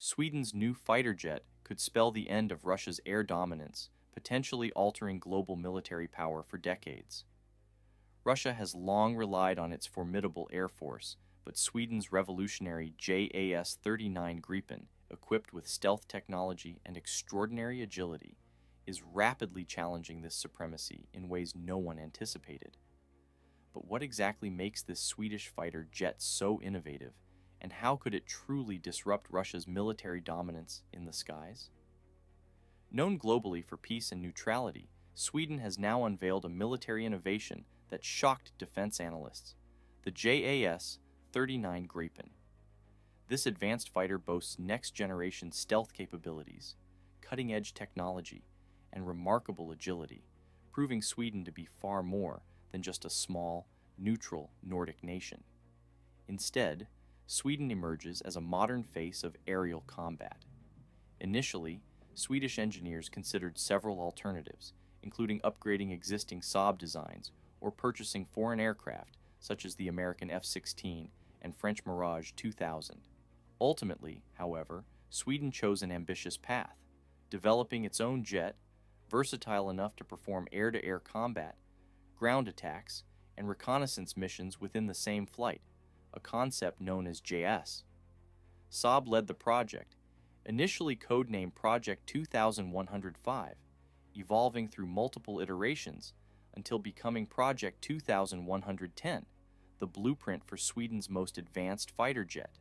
Sweden's new fighter jet could spell the end of Russia's air dominance, potentially altering global military power for decades. Russia has long relied on its formidable air force, but Sweden's revolutionary JAS-39 Gripen, equipped with stealth technology and extraordinary agility, is rapidly challenging this supremacy in ways no one anticipated. But what exactly makes this Swedish fighter jet so innovative, and how could it truly disrupt Russia's military dominance in the skies? Known globally for peace and neutrality, Sweden has now unveiled a military innovation that shocked defense analysts: the JAS-39 Gripen. This advanced fighter boasts next-generation stealth capabilities, cutting-edge technology, and remarkable agility, proving Sweden to be far more than just a small, neutral Nordic nation. Instead, Sweden emerges as a modern face of aerial combat. Initially, Swedish engineers considered several alternatives, including upgrading existing Saab designs or purchasing foreign aircraft such as the American F-16 and French Mirage 2000. Ultimately, however, Sweden chose an ambitious path, developing its own jet, versatile enough to perform air-to-air combat, ground attacks, and reconnaissance missions within the same flight, a concept known as JAS. Saab led the project, initially codenamed Project 2105, evolving through multiple iterations until becoming Project 2110, the blueprint for Sweden's most advanced fighter jet.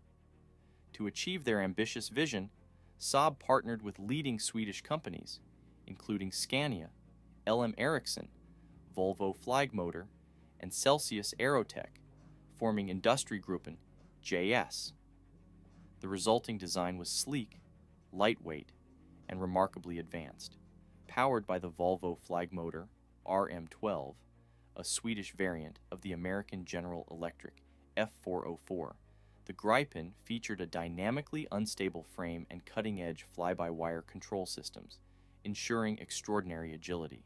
To achieve their ambitious vision, Saab partnered with leading Swedish companies, including Scania, LM Ericsson, Volvo Flygmotor, and Celsius Aerotech, forming Industrigruppen JS. The resulting design was sleek, lightweight, and remarkably advanced. Powered by the Volvo Flygmotor RM12, a Swedish variant of the American General Electric F404, the Gripen featured a dynamically unstable frame and cutting-edge fly-by-wire control systems, ensuring extraordinary agility.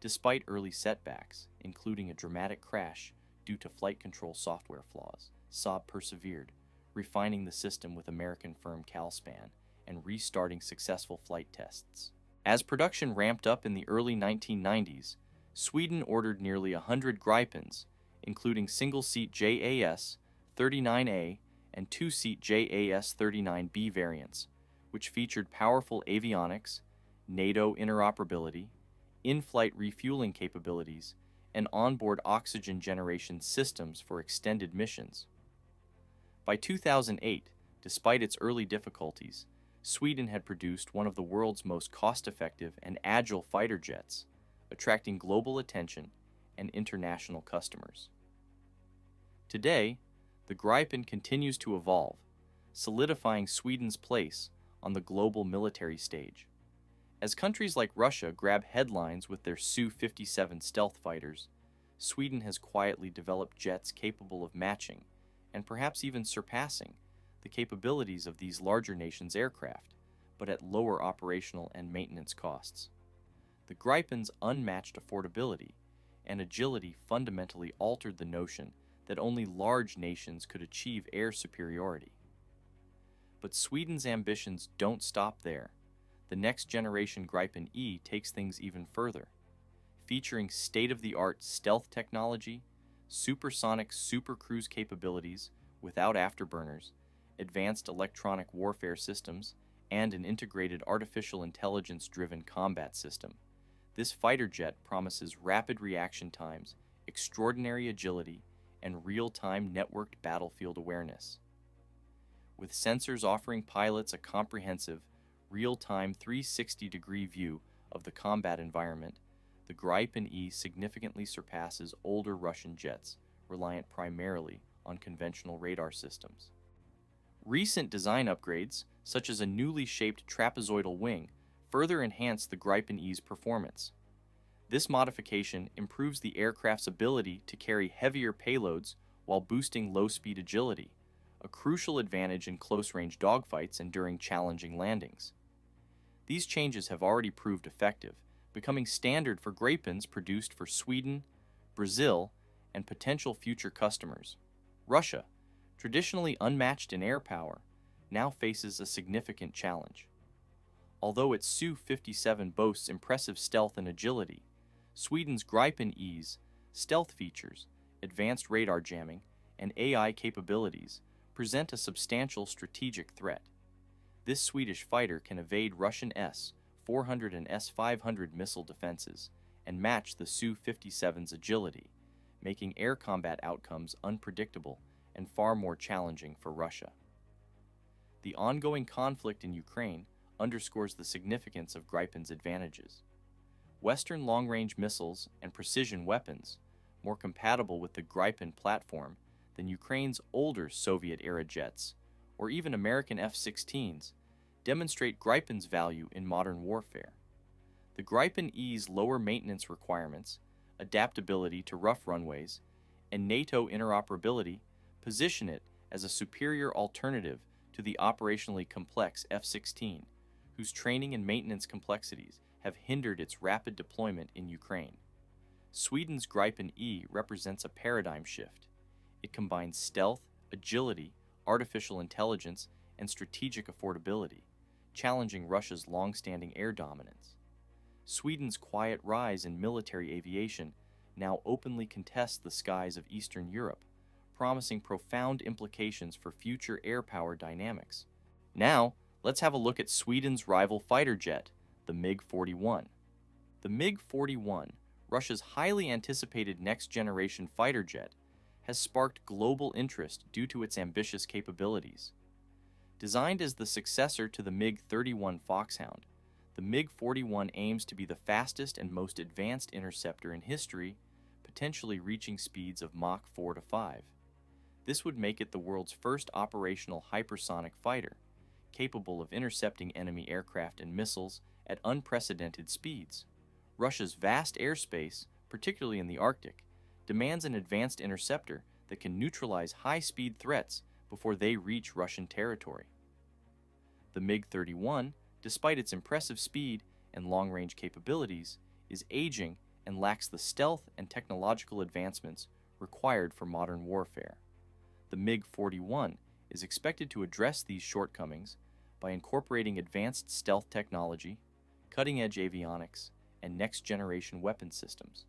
Despite early setbacks, including a dramatic crash due to flight control software flaws, Saab persevered, refining the system with American firm Calspan and restarting successful flight tests. As production ramped up in the early 1990s, Sweden ordered nearly 100 Gripens, including single-seat JAS-39A and two-seat JAS-39B variants, which featured powerful avionics, NATO interoperability, in-flight refueling capabilities, and onboard oxygen generation systems for extended missions. By 2008, despite its early difficulties, Sweden had produced one of the world's most cost-effective and agile fighter jets, attracting global attention and international customers. Today, the Gripen continues to evolve, solidifying Sweden's place on the global military stage. As countries like Russia grab headlines with their Su-57 stealth fighters, Sweden has quietly developed jets capable of matching, and perhaps even surpassing, the capabilities of these larger nations' aircraft, but at lower operational and maintenance costs. The Gripen's unmatched affordability and agility fundamentally altered the notion that only large nations could achieve air superiority. But Sweden's ambitions don't stop there. The next-generation Gripen E takes things even further, featuring state-of-the-art stealth technology, supersonic supercruise capabilities without afterburners, advanced electronic warfare systems, and an integrated artificial intelligence-driven combat system. This fighter jet promises rapid reaction times, extraordinary agility, and real-time networked battlefield awareness. With sensors offering pilots a comprehensive, real-time 360-degree view of the combat environment, the Gripen E significantly surpasses older Russian jets, reliant primarily on conventional radar systems. Recent design upgrades, such as a newly shaped trapezoidal wing, further enhance the Gripen E's performance. This modification improves the aircraft's ability to carry heavier payloads while boosting low-speed agility, a crucial advantage in close-range dogfights and during challenging landings. These changes have already proved effective, becoming standard for Gripens produced for Sweden, Brazil, and potential future customers. Russia, traditionally unmatched in air power, now faces a significant challenge. Although its Su-57 boasts impressive stealth and agility, Sweden's Gripen E's stealth features, advanced radar jamming, and AI capabilities present a substantial strategic threat. This Swedish fighter can evade Russian S-400 and S-500 missile defenses and match the Su-57's agility, making air combat outcomes unpredictable and far more challenging for Russia. The ongoing conflict in Ukraine underscores the significance of Gripen's advantages. Western long-range missiles and precision weapons, more compatible with the Gripen platform than Ukraine's older Soviet-era jets, or even American F-16s, demonstrate Gripen's value in modern warfare. The Gripen E's lower maintenance requirements, adaptability to rough runways, and NATO interoperability position it as a superior alternative to the operationally complex F-16, whose training and maintenance complexities have hindered its rapid deployment in Ukraine. Sweden's Gripen E represents a paradigm shift. It combines stealth, agility, artificial intelligence, and strategic affordability, challenging Russia's long-standing air dominance. Sweden's quiet rise in military aviation now openly contests the skies of Eastern Europe, promising profound implications for future air power dynamics. Now, let's have a look at Sweden's rival fighter jet, the MiG-41. The MiG-41, Russia's highly anticipated next-generation fighter jet, has sparked global interest due to its ambitious capabilities. Designed as the successor to the MiG-31 Foxhound, the MiG-41 aims to be the fastest and most advanced interceptor in history, potentially reaching speeds of Mach 4 to 5. This would make it the world's first operational hypersonic fighter, capable of intercepting enemy aircraft and missiles at unprecedented speeds. Russia's vast airspace, particularly in the Arctic, demands an advanced interceptor that can neutralize high-speed threats before they reach Russian territory. The MiG-31, despite its impressive speed and long-range capabilities, is aging and lacks the stealth and technological advancements required for modern warfare. The MiG-41 is expected to address these shortcomings by incorporating advanced stealth technology, cutting-edge avionics, and next-generation weapon systems.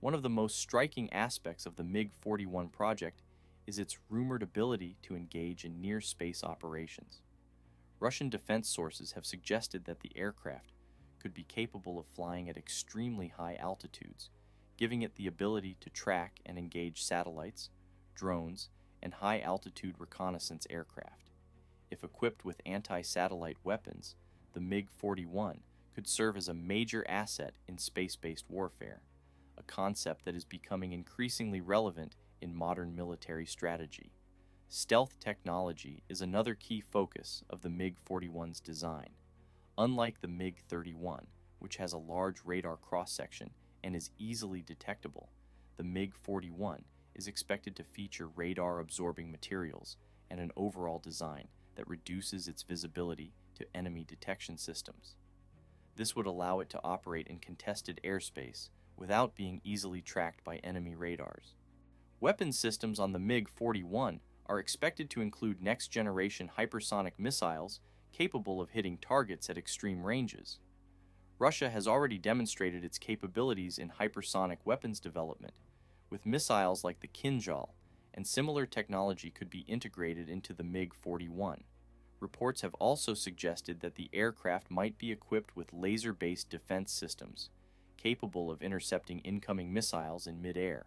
One of the most striking aspects of the MiG-41 project is its rumored ability to engage in near-space operations. Russian defense sources have suggested that the aircraft could be capable of flying at extremely high altitudes, giving it the ability to track and engage satellites, drones, and high-altitude reconnaissance aircraft. If equipped with anti-satellite weapons, the MiG-41 could serve as a major asset in space-based warfare, a concept that is becoming increasingly relevant in modern military strategy. Stealth technology is another key focus of the MiG-41's design. Unlike the MiG-31, which has a large radar cross-section and is easily detectable, the MiG-41 is expected to feature radar-absorbing materials and an overall design that reduces its visibility to enemy detection systems. This would allow it to operate in contested airspace without being easily tracked by enemy radars. Weapon systems on the MiG-41 are expected to include next-generation hypersonic missiles capable of hitting targets at extreme ranges. Russia has already demonstrated its capabilities in hypersonic weapons development, with missiles like the Kinjal, and similar technology could be integrated into the MiG-41. Reports have also suggested that the aircraft might be equipped with laser-based defense systems, capable of intercepting incoming missiles in mid-air.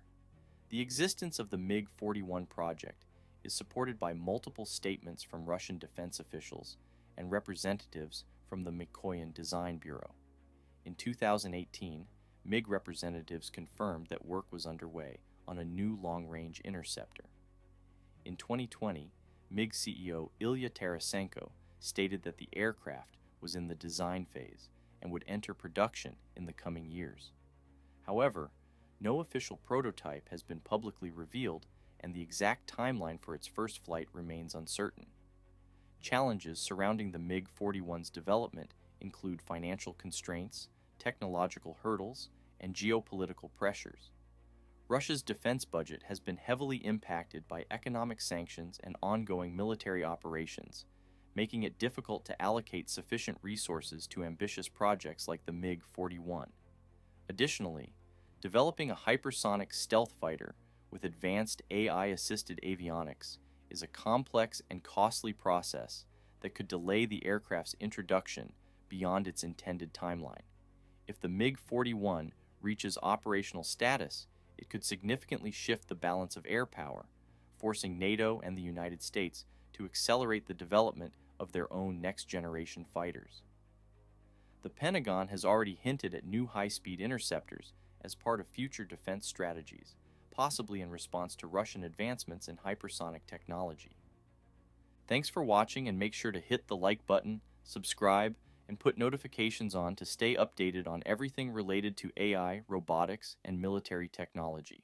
The existence of the MiG-41 project is supported by multiple statements from Russian defense officials and representatives from the Mikoyan Design Bureau. In 2018, MiG representatives confirmed that work was underway on a new long-range interceptor. In 2020, MiG CEO Ilya Tarasenko stated that the aircraft was in the design phase and would enter production in the coming years. However, no official prototype has been publicly revealed, and the exact timeline for its first flight remains uncertain. Challenges surrounding the MiG-41's development include financial constraints, technological hurdles, and geopolitical pressures. Russia's defense budget has been heavily impacted by economic sanctions and ongoing military operations, making it difficult to allocate sufficient resources to ambitious projects like the MiG-41. Additionally, developing a hypersonic stealth fighter with advanced AI-assisted avionics is a complex and costly process that could delay the aircraft's introduction beyond its intended timeline. If the MiG-41 reaches operational status, it could significantly shift the balance of air power, forcing NATO and the United States to accelerate the development of their own next-generation fighters. The Pentagon has already hinted at new high-speed interceptors as part of future defense strategies, possibly in response to Russian advancements in hypersonic technology. Thanks for watching, and make sure to hit the like button, subscribe, and put notifications on to stay updated on everything related to AI, robotics, and military technology.